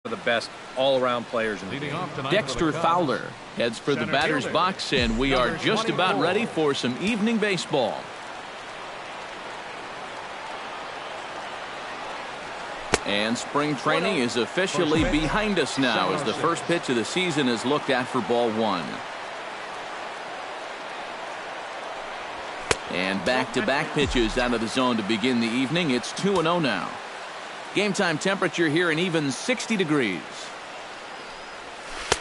the best all-around players in the game. Dexter Fowler heads for the batter's box, and we are just about ready for some evening baseball. And spring training is officially behind us now as the first pitch of the season is looked at for ball one. And back-to-back pitches out of the zone to begin the evening. It's 2-0 now. Game time temperature here an even 60 degrees.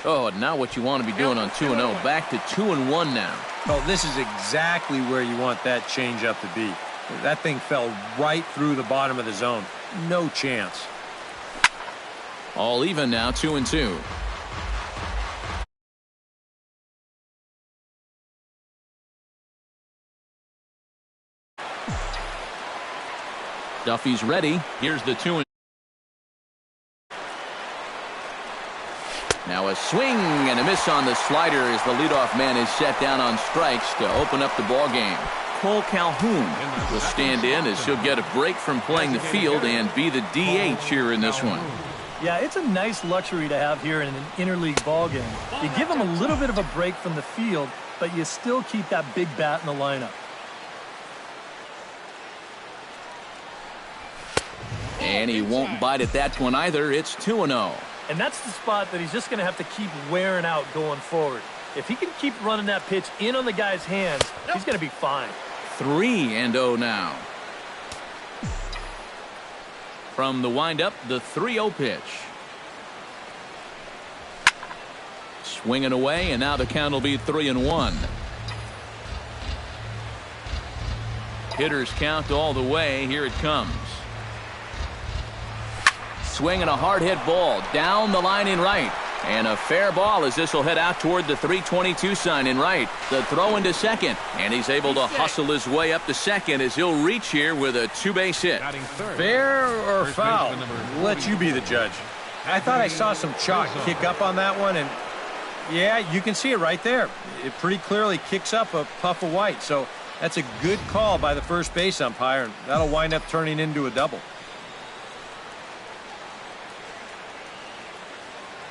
Oh, now what you want to be doing on 2-0. Back to 2-1 now. Oh, this is exactly where you want that changeup to be. That thing fell right through the bottom of the zone. No chance. All even now, 2-2. Duffy's ready. Here's the 2. Now a swing and a miss on the slider as the leadoff man is set down on strikes to open up the ball game. Cole Calhoun will stand in as he'll get a break from playing the field and be the DH here in this one. Yeah, it's a nice luxury to have here in an interleague ball game. You give him a little bit of a break from the field, but you still keep that big bat in the lineup. And he won't bite at that one either. It's 2-0. And that's the spot that he's just going to have to keep wearing out going forward. If he can keep running that pitch in on the guy's hands, he's going to be fine. 3-0 now. From the windup, the 3-0 pitch. Swinging away, and now the count will be 3-1. Hitters count all the way. Here it comes. Swinging a hard hit ball down the line in right. And a fair ball as this will head out toward the 322 sign in right. The throw into second. And he's able to hustle his way up to second as he'll reach here with a two-base hit. Fair or foul? We'll let you be the judge. I thought I saw some chalk kick up on that one. And yeah, you can see it right there. It pretty clearly kicks up a puff of white. So that's a good call by the first base umpire. And that'll wind up turning into a double.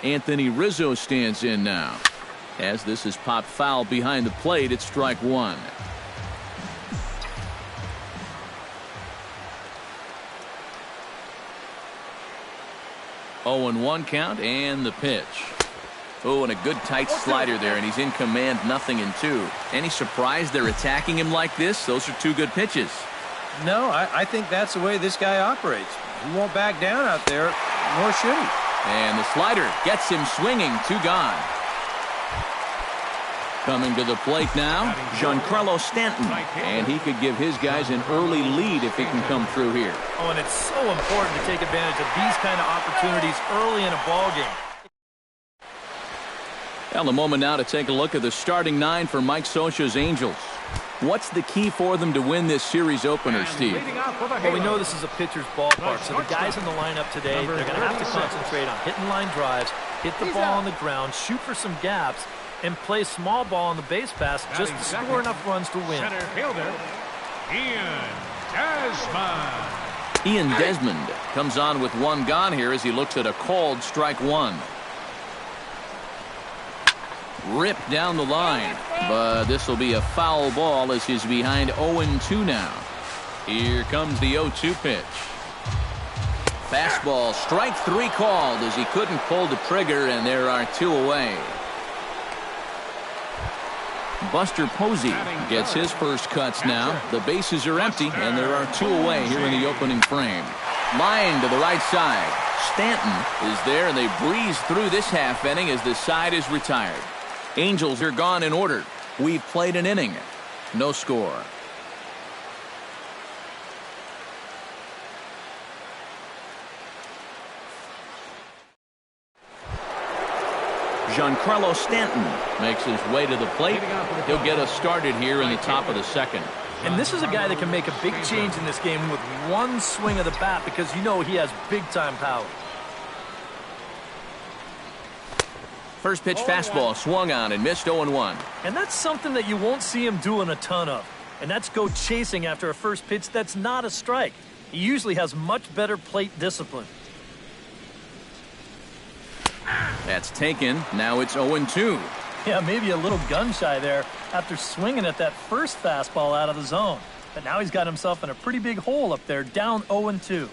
Anthony Rizzo stands in now. As this is popped foul behind the plate, it's strike one. Oh, and 1 count and the pitch. Oh, and a good tight slider there, and he's in command, 0-2. Any surprise they're attacking him like this? Those are 2 good pitches. No, I think that's the way this guy operates. He won't back down out there, nor should he. And the slider gets him swinging. 2 gone. Coming to the plate now, Giancarlo Stanton. And he could give his guys an early lead if he can come through here. Oh, and it's so important to take advantage of these kind of opportunities early in a ball game. Well, a moment now to take a look at the starting 9 for Mike Scioscia's Angels. What's the key for them to win this series opener, Steve? Well, we know this is a pitcher's ballpark, so the guys in the lineup today, they're going to have to concentrate on hitting line drives, hit the ball on the ground, shoot for some gaps, and play small ball on the base pass just to score enough runs to win. Center fielder, Ian Desmond comes on with 1 gone here as he looks at a called strike 1. Ripped down the line, but this will be a foul ball as he's behind 0-2 now. Here comes the 0-2 pitch. Fastball, strike 3 called as he couldn't pull the trigger, and there are 2 away. Buster Posey gets his first cuts now. The bases are empty, and there are 2 away here in the opening frame. Line to the right side. Stanton is there, and they breeze through this half inning as the side is retired. Angels are gone in order. We've played an inning. No score. Giancarlo Stanton makes his way to the plate. He'll get us started here in the top of the second. And this is a guy that can make a big change in this game with 1 swing of the bat because you know he has big-time power. First pitch fastball swung on and missed 0-1. And that's something that you won't see him doing a ton of. And that's go chasing after a first pitch that's not a strike. He usually has much better plate discipline. That's taken. Now it's 0-2. Yeah, maybe a little gun-shy there after swinging at that first fastball out of the zone. But now he's got himself in a pretty big hole up there, down 0-2.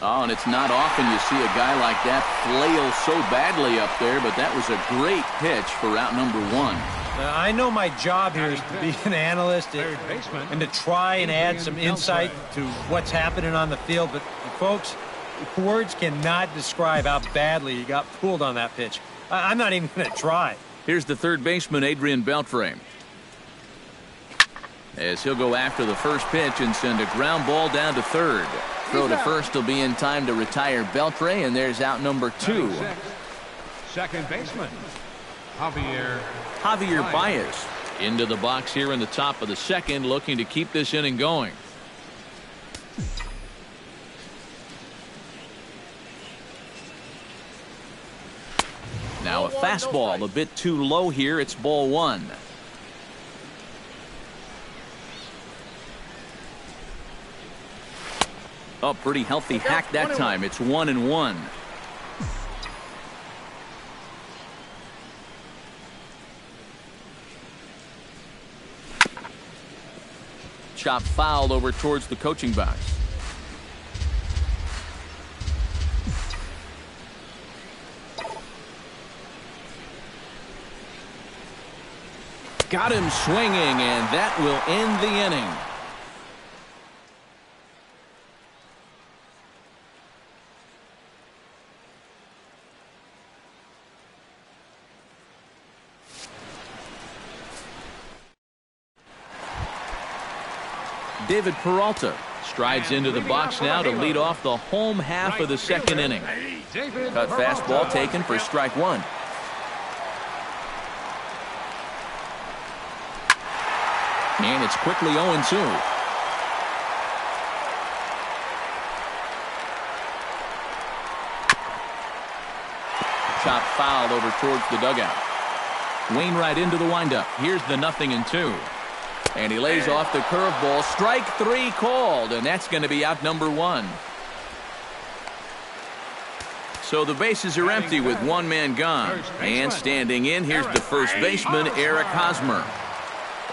Oh, and it's not often you see a guy like that flail so badly up there, but that was a great pitch for out number 1. I know my job here is to be an analyst and to try and add some insight to what's happening on the field, but folks, words cannot describe how badly he got pulled on that pitch. I'm not even going to try. Here's the third baseman, Adrian Beltre, as he'll go after the first pitch and send a ground ball down to third. Throw to first will be in time to retire Beltre, and there's out number 2. Second baseman, Javier Baez into the box here in the top of the second, looking to keep this inning going. Now a fastball a bit too low here. It's ball 1. Oh, pretty healthy hack that time. It's 1-1. Chop foul over towards the coaching box. Got him swinging, and that will end the inning. David Peralta strides into the box now to lead off the home half of the second inning. Cut fastball taken for strike 1. And it's quickly 0-2. Chop foul over towards the dugout. Wainwright into the windup. Here's the 0-2. And he lays off the curveball. Strike 3 called, and that's going to be out number 1. So the bases are empty with one man gone. And standing in, here's the first baseman, Eric Hosmer.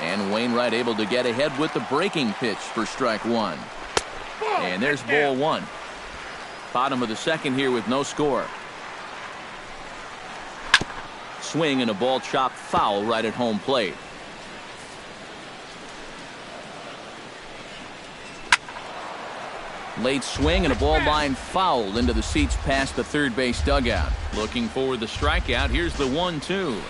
And Wainwright able to get ahead with the breaking pitch for strike 1. And there's ball 1. Bottom of the second here with no score. Swing and a ball chopped foul right at home plate. Late swing and a ball line fouled into the seats past the third base dugout. Looking for the strikeout. Here's the 1-2.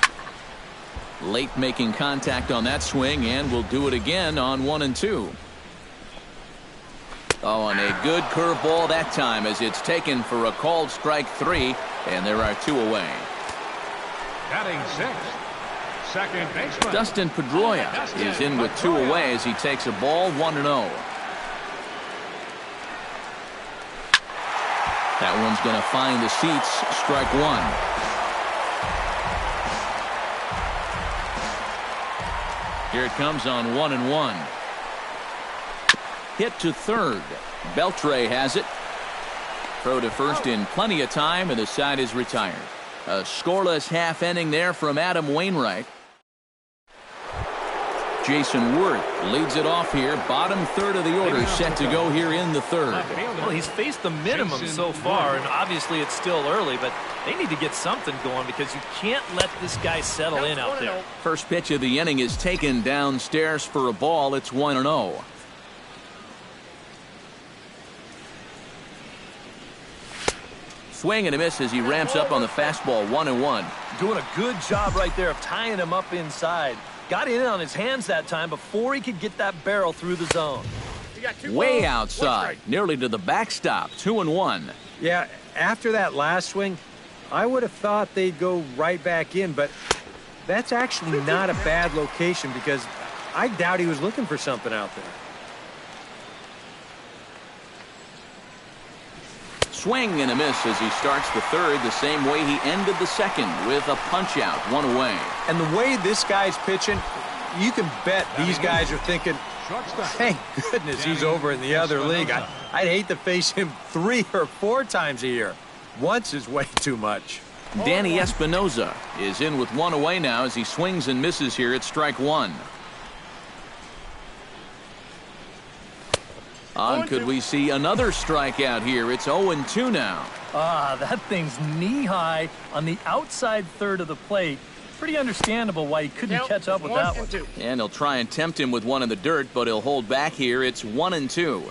Late making contact on that swing, and will do it again on 1-2. Oh, and a good curveball that time as it's taken for a called strike 3, and there are 2 away. Batting 6th, second baseman Dustin Pedroia is in with 2 away as he takes a ball 1-0. That one's going to find the seats. Strike 1. Here it comes on 1-1. Hit to third. Beltre has it. Throw to first in plenty of time, and the side is retired. A scoreless half inning there from Adam Wainwright. Jason Worth leads it off here. Bottom third of the order set to go here in the third. Well, he's faced the minimum so far, and obviously it's still early, but they need to get something going because you can't let this guy settle in out there. First pitch of the inning is taken downstairs for a ball. It's 1-0. Swing and a miss as he ramps up on the fastball. 1-1. Doing a good job right there of tying him up inside. Got in on his hands that time before he could get that barrel through the zone. Way outside, nearly to the backstop. 2-1. Yeah, after that last swing, I would have thought they'd go right back in, but that's actually not a bad location because I doubt he was looking for something out there. Swing and a miss as he starts the third the same way he ended the second with a punch out. 1 away. And the way this guy's pitching, you can bet these guys are thinking, thank goodness he's over in the other league. I'd hate to face him 3 or 4 times a year. Once is way too much. Danny Espinoza is in with one away now as he swings and misses here at strike one. Could we see another strikeout here? It's 0-2 now. That thing's knee-high on the outside third of the plate. Pretty understandable why he couldn't catch up with that one. And he'll try and tempt him with one in the dirt, but he'll hold back here. It's 1-2.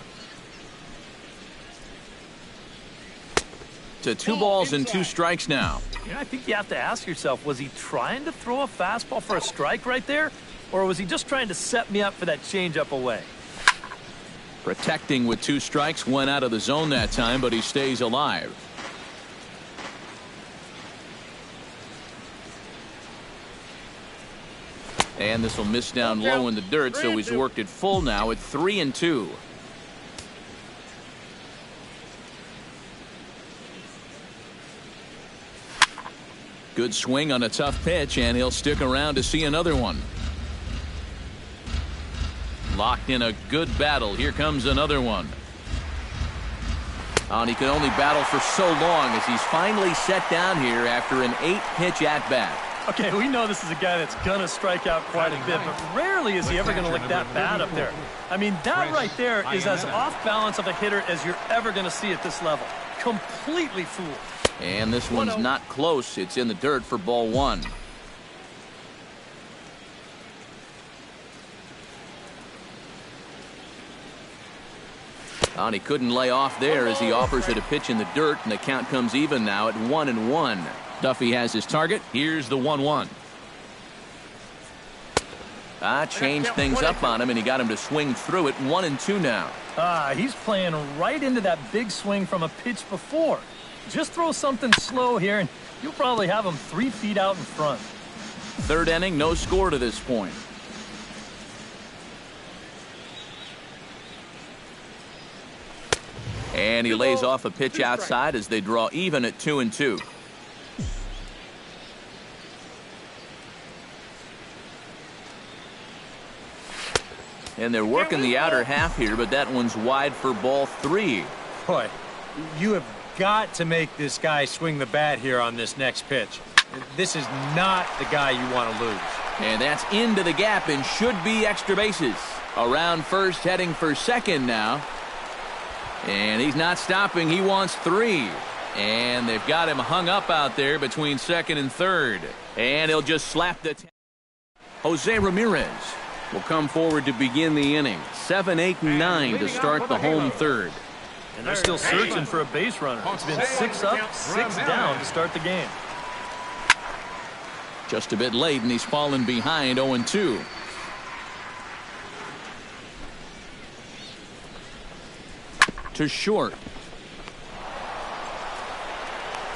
To 2 balls and 2 strikes now. I think you have to ask yourself, was he trying to throw a fastball for a strike right there? Or was he just trying to set me up for that changeup away? Protecting with 2 strikes, went out of the zone that time, but he stays alive. And this will miss down low in the dirt, so he's worked it full now at 3-2. Good swing on a tough pitch, and he'll stick around to see another one. Locked in a good battle. Here comes another one. And he could only battle for so long as he's finally set down here after an 8-pitch at-bat. Okay, we know this is a guy that's going to strike out quite a bit, but rarely is he ever going to lick that bat up there. I mean, that right there is as off balance of a hitter as you're ever going to see at this level. Completely fooled. And this one's not close. It's in the dirt for ball 1. And he couldn't lay off there as he offers it a pitch in the dirt, and the count comes even now at 1-1. Duffy has his target. Here's the 1-1. Changed things up on him, and he got him to swing through it. 1-2 now. He's playing right into that big swing from a pitch before. Just throw something slow here, and you'll probably have him 3 feet out in front. 3rd inning, no score to this point. And he lays off a pitch outside as they draw even at 2-2. And they're working the outer half here, but that one's wide for ball 3. Boy, you have got to make this guy swing the bat here on this next pitch. This is not the guy you want to lose. And that's into the gap and should be extra bases. Around first, heading for second now. And he's not stopping. He wants 3. And they've got him hung up out there between second and third. And he'll just slap the... Jose Ramirez will come forward to begin the inning. 7, 8, 9 to start the home third. And they're still searching for a base runner. It's been 6 up, 6 down to start the game. Just a bit late, and he's fallen behind 0-2. To short.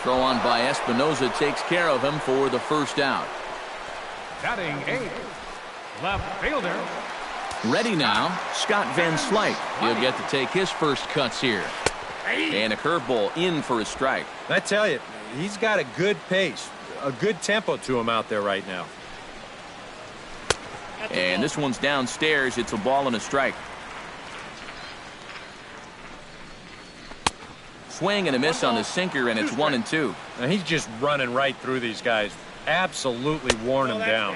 Throw on by Espinoza takes care of him for the first out. Batting 8, left fielder. Ready now, Scott Van Slyke. He'll get to take his first cuts here. And a curveball in for a strike. I tell you, he's got a good pace, a good tempo to him out there right now. And this one's downstairs. It's a ball and a strike. Swing and a miss on the sinker, and it's 1-2. Now he's just running right through these guys. Absolutely worn them down.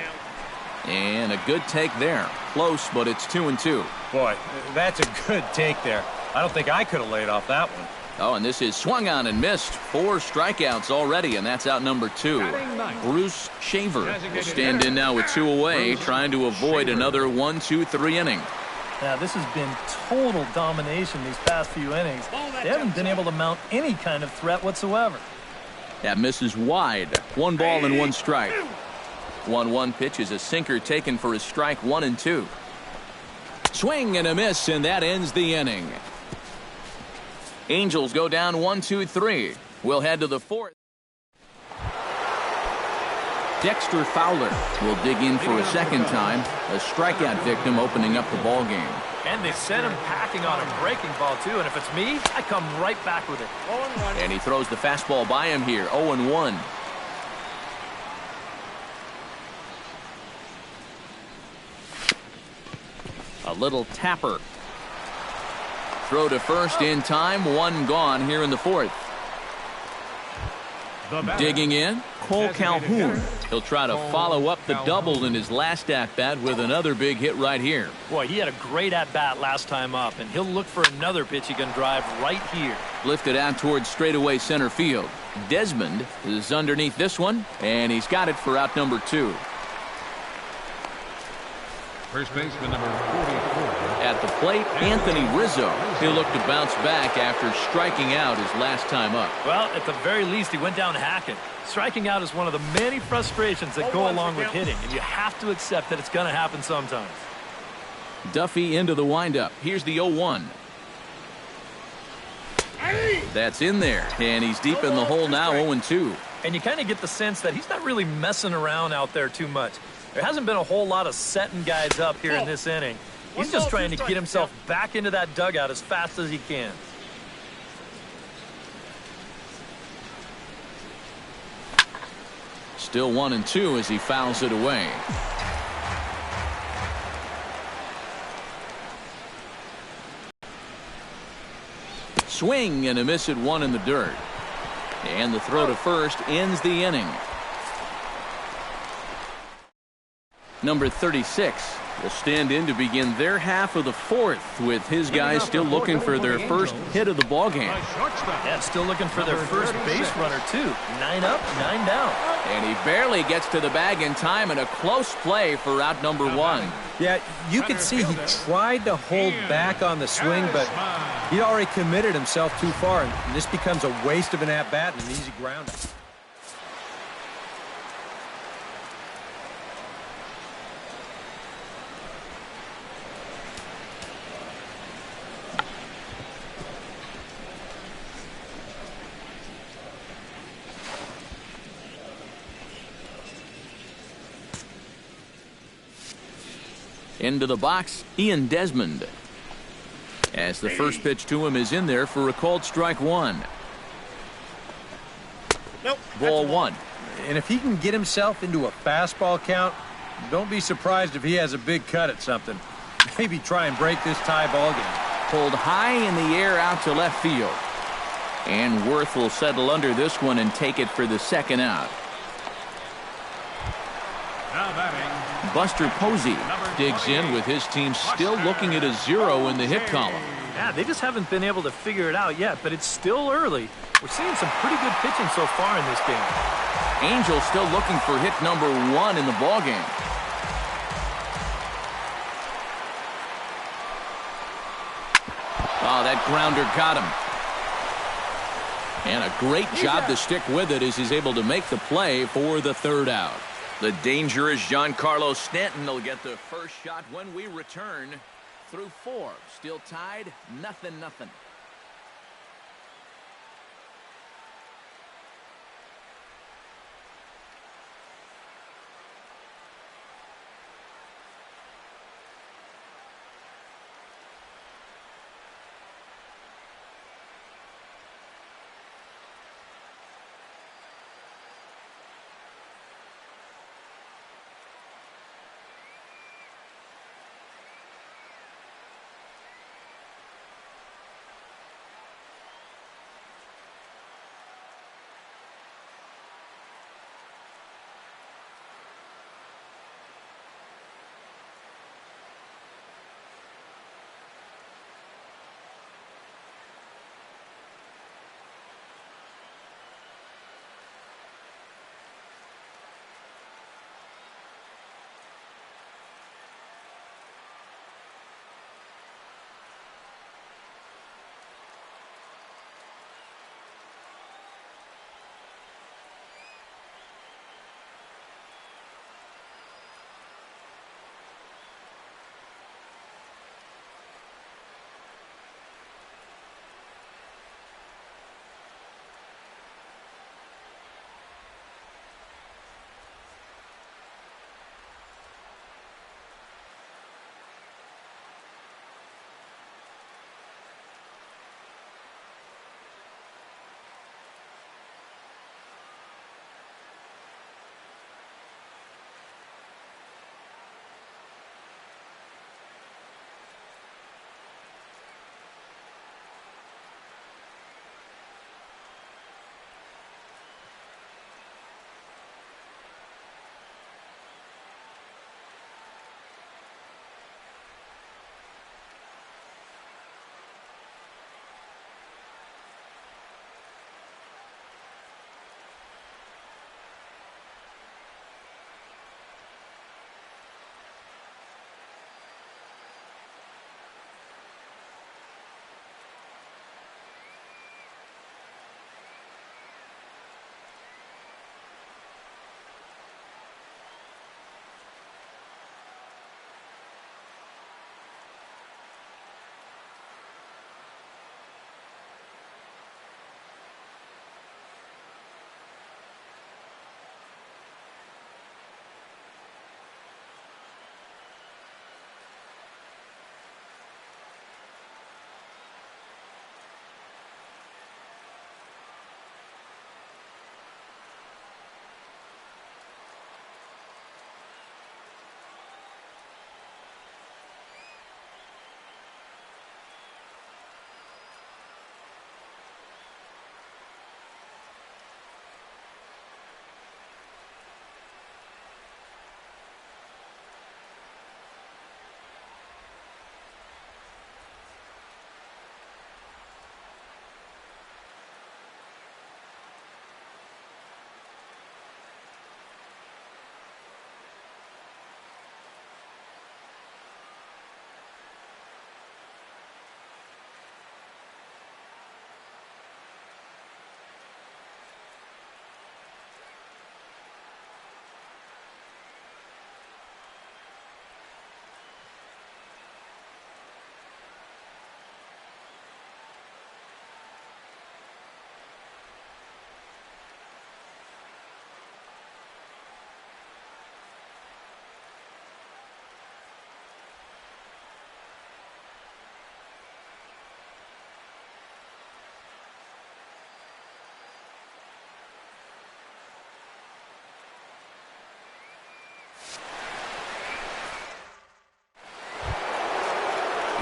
And a good take there. Close, but it's 2-2. Boy, that's a good take there. I don't think I could have laid off that one. Oh, and this is swung on and missed. 4 strikeouts already, and that's out number 2. Bruce Shaver will stand in now with 2 away, trying to avoid another 1-2-3 inning. Now, this has been total domination these past few innings. They haven't been able to mount any kind of threat whatsoever. That misses wide. 1 ball and 1 strike. 1-1 pitch is a sinker taken for a strike. 1-2. Swing and a miss, and that ends the inning. Angels go down 1-2-3. We'll head to the 4th. Dexter Fowler will dig in for a second time. A strikeout victim opening up the ball game. And they sent him packing on a breaking ball, too. And if it's me, I come right back with it. And he throws the fastball by him here. 0-1. A little tapper. Throw to first in time. 1 gone here in the 4th. Digging in, Cole Calhoun. He'll try to follow up the double in his last at-bat with another big hit right here. Boy, he had a great at-bat last time up, and he'll look for another pitch he can drive right here. Lifted out towards straightaway center field. Desmond is underneath this one, and he's got it for out number 2. First baseman number 44. At the plate, Anthony Rizzo. He'll look to bounce back after striking out his last time up. Well, at the very least, he went down hacking. Striking out is one of the many frustrations that go along with hitting, and you have to accept that it's going to happen sometimes. Duffy into the windup. Here's the 0-1. That's in there, and he's deep in the hole now, 0-2. And you kind of get the sense that he's not really messing around out there too much. There hasn't been a whole lot of setting guys up here in this inning. He's just trying to get himself back into that dugout as fast as he can. Still 1-2 as he fouls it away. Swing and a miss at 1 in the dirt. And the throw to first ends the inning. Number 36 will stand in to begin their half of the 4th, with his guys still looking for their first hit of the ballgame. Yeah, still looking for their first base runner, too. 9 up, 9 down. And he barely gets to the bag in time, and a close play for out number 1. Yeah, you could see he tried to hold back on the swing, but he'd already committed himself too far, and this becomes a waste of an at-bat and an easy ground. Into the box, Ian Desmond. As the first pitch to him is in there for a called strike 1. Nope. Ball 1. And if he can get himself into a fastball count, don't be surprised if he has a big cut at something. Maybe try and break this tie ball game. Pulled high in the air out to left field. And Worth will settle under this one and take it for the second out. Now batting, Buster Posey digs in with his team still looking at a 0 in the hit column. Yeah, they just haven't been able to figure it out yet, but it's still early. We're seeing some pretty good pitching so far in this game. Angel still looking for hit number 1 in the ballgame. Oh, that grounder got him. And a great job to stick with it as he's able to make the play for the 3rd out. The dangerous Giancarlo Stanton will get the first shot when we return through 4. Still tied, 0-0.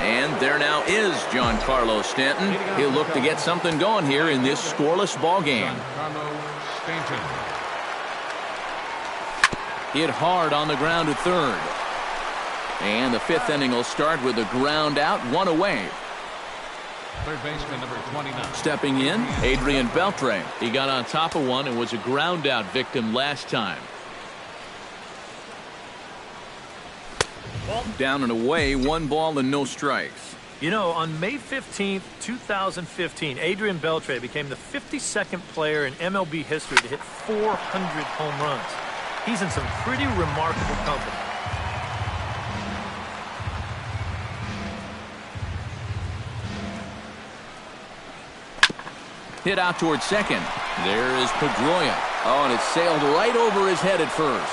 And there now is Giancarlo Stanton. He'll look to get something going here in this scoreless ball game. Hit hard on the ground to third. And the fifth inning will start with a ground out, one away. Third baseman number 29. Stepping in, Adrian Beltre. He got on top of one and was a ground out victim last time. Down and away, 1 ball and no strikes. You know, on May 15th, 2015, Adrian Beltre became the 52nd player in MLB history to hit 400 home runs. He's in some pretty remarkable company. Hit out towards second. There is Pedroia. Oh, and it sailed right over his head at first.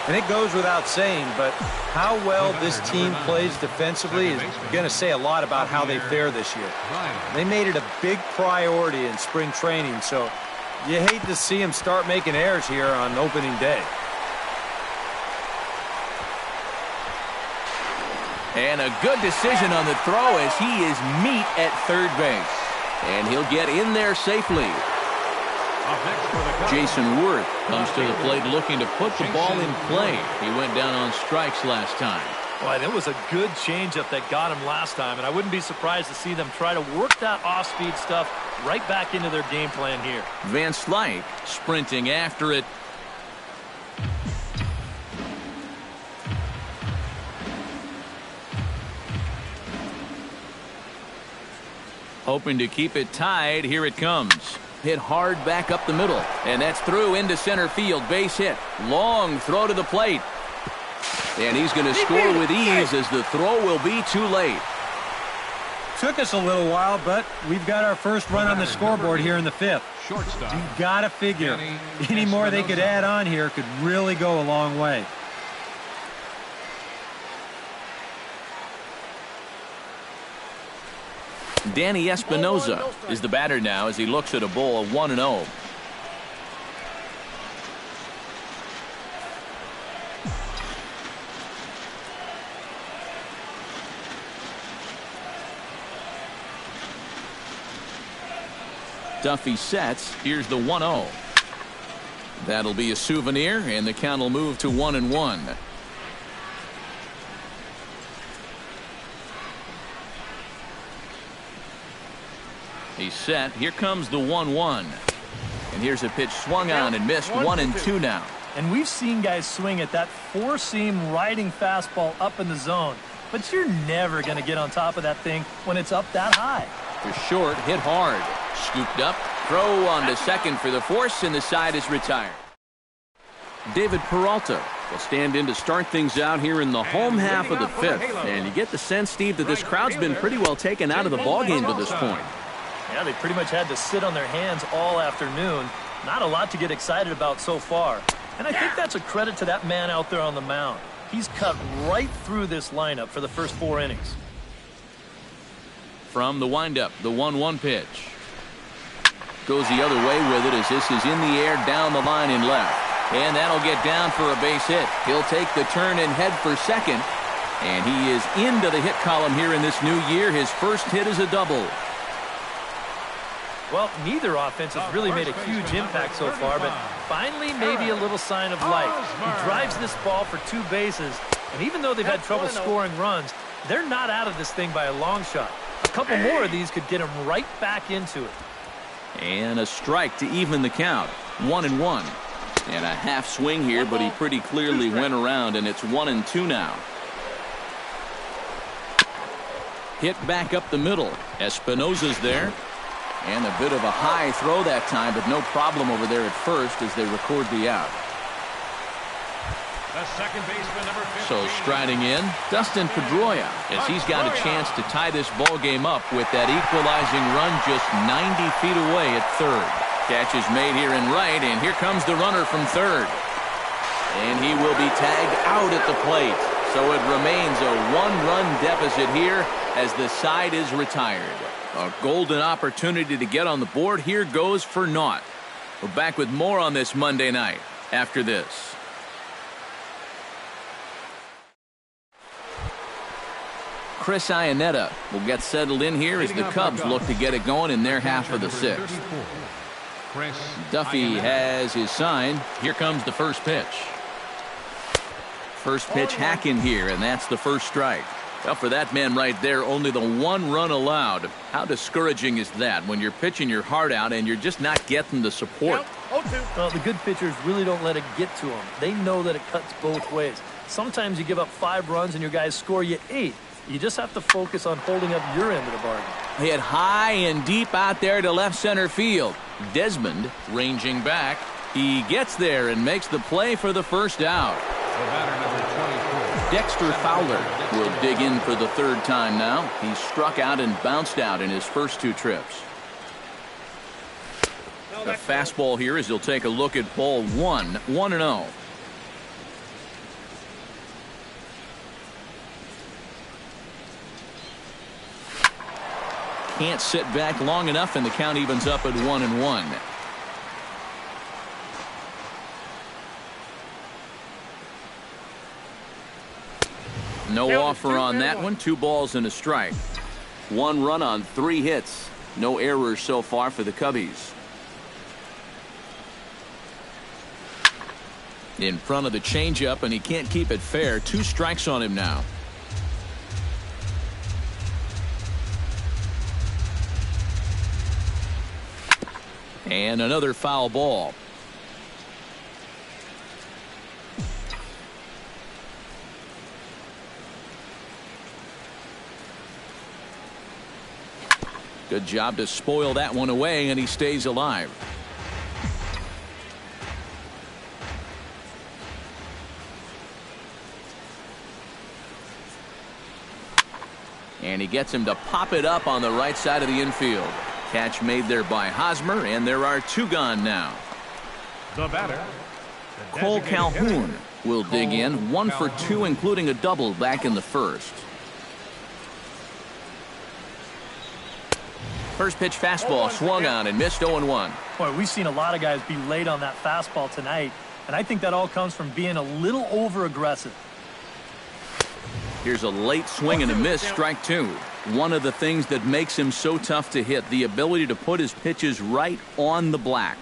And it goes without saying, but how well this team plays defensively is going to say a lot about how they fare this year. They made it a big priority in spring training, so you hate to see them start making errors here on opening day. And a good decision on the throw as he is meat at third base. And he'll get in there safely. Jason Worth comes to the plate looking to put the ball in play. He went down on strikes last time. Boy, that was a good changeup that got him last time, and I wouldn't be surprised to see them try to work that off-speed stuff right back into their game plan here. Van Slyke sprinting after it. Hoping to keep it tied. Here it comes. Hit hard back up the middle. And that's through into center field. Base hit. Long throw to the plate. And he's going to score with ease as the throw will be too late. Took us a little while, but we've got our first run on the scoreboard here in the fifth. Shortstop. You got to figure any more they could add on here could really go a long way. Danny Espinosa is the batter now as he looks at a bowl of 1-0. Duffy sets. Here's the 1-0. That'll be a souvenir, and the count will move to 1-1. He's set. Here comes the 1-1. And here's a pitch swung on and missed. 1-2 now. And we've seen guys swing at that four-seam riding fastball up in the zone. But you're never going to get on top of that thing when it's up that high. The short hit hard. Scooped up. Throw on to second for the force, and the side is retired. David Peralta will stand in to start things out here in the home half of the fifth. And you get the sense, Steve, that this crowd's been pretty well taken out of the ballgame to this point. Yeah, they pretty much had to sit on their hands all afternoon. Not a lot to get excited about so far. And I think that's a credit to that man out there on the mound. He's cut right through this lineup for the first 4 innings. From the windup, the 1-1 pitch. Goes the other way with it as this is in the air down the line in left. And that'll get down for a base hit. He'll take the turn and head for second. And he is into the hit column here in this new year. His first hit is a double. Well, neither offense has really made a huge impact so far, but finally maybe a little sign of life. He drives this ball for 2 bases, and even though they've had trouble scoring runs, they're not out of this thing by a long shot. A couple more of these could get them right back into it. And a strike to even the count. 1-1. And a half swing here, but he pretty clearly went around, and it's 1-2 now. Hit back up the middle. Espinosa's there. And a bit of a high throw that time, but no problem over there at first as they record the out. The second baseman, number 15. So striding in, Dustin Pedroia, as he's got a chance to tie this ball game up with that equalizing run just 90 feet away at third. Catch is made here in right, and here comes the runner from third. And he will be tagged out at the plate. So it remains a 1-run deficit here as the side is retired. A golden opportunity to get on the board here goes for naught. We're back with more on this Monday night after this. Chris Iannetta will get settled in here as the Cubs look to get it going in their half of the sixth. Duffy has his sign. Here comes the first pitch. First pitch hacking here, and that's the first strike. Well, for that man right there, only the one run allowed. How discouraging is that when you're pitching your heart out and you're just not getting the support? Well, the good pitchers really don't let it get to them. They know that it cuts both ways. Sometimes you give up 5 runs and your guys score you 8. You just have to focus on holding up your end of the bargain. Hit high and deep out there to left center field. Desmond ranging back. He gets there and makes the play for the first out. The batter, number 24. Dexter Fowler will dig in for the third time now. He struck out and bounced out in his first 2 trips. The fastball here as he'll take a look at ball 1, 1-0. Can't sit back long enough, and the count evens up at 1-1. No offer on that one. 2 balls and a strike. 1 run on 3 hits. No errors so far for the Cubbies. In front of the changeup, and he can't keep it fair. 2 strikes on him now. And another foul ball. Good job to spoil that one away, and he stays alive. And he gets him to pop it up on the right side of the infield. Catch made there by Hosmer, and there are 2 gone now. The batter, Cole Calhoun will dig in. 1 for 2, including a double back in the first. First pitch fastball swung on and missed. 0-1. Boy, we've seen a lot of guys be late on that fastball tonight, and I think that all comes from being a little over-aggressive. Here's a late swing and a miss. Strike 2. One of the things that makes him so tough to hit, the ability to put his pitches right on the black.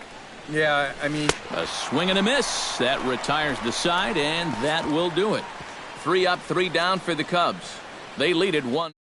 Yeah, I mean, A swing and a miss. That retires the side, and that will do it. 3 up, 3 down for the Cubs. They lead it 1.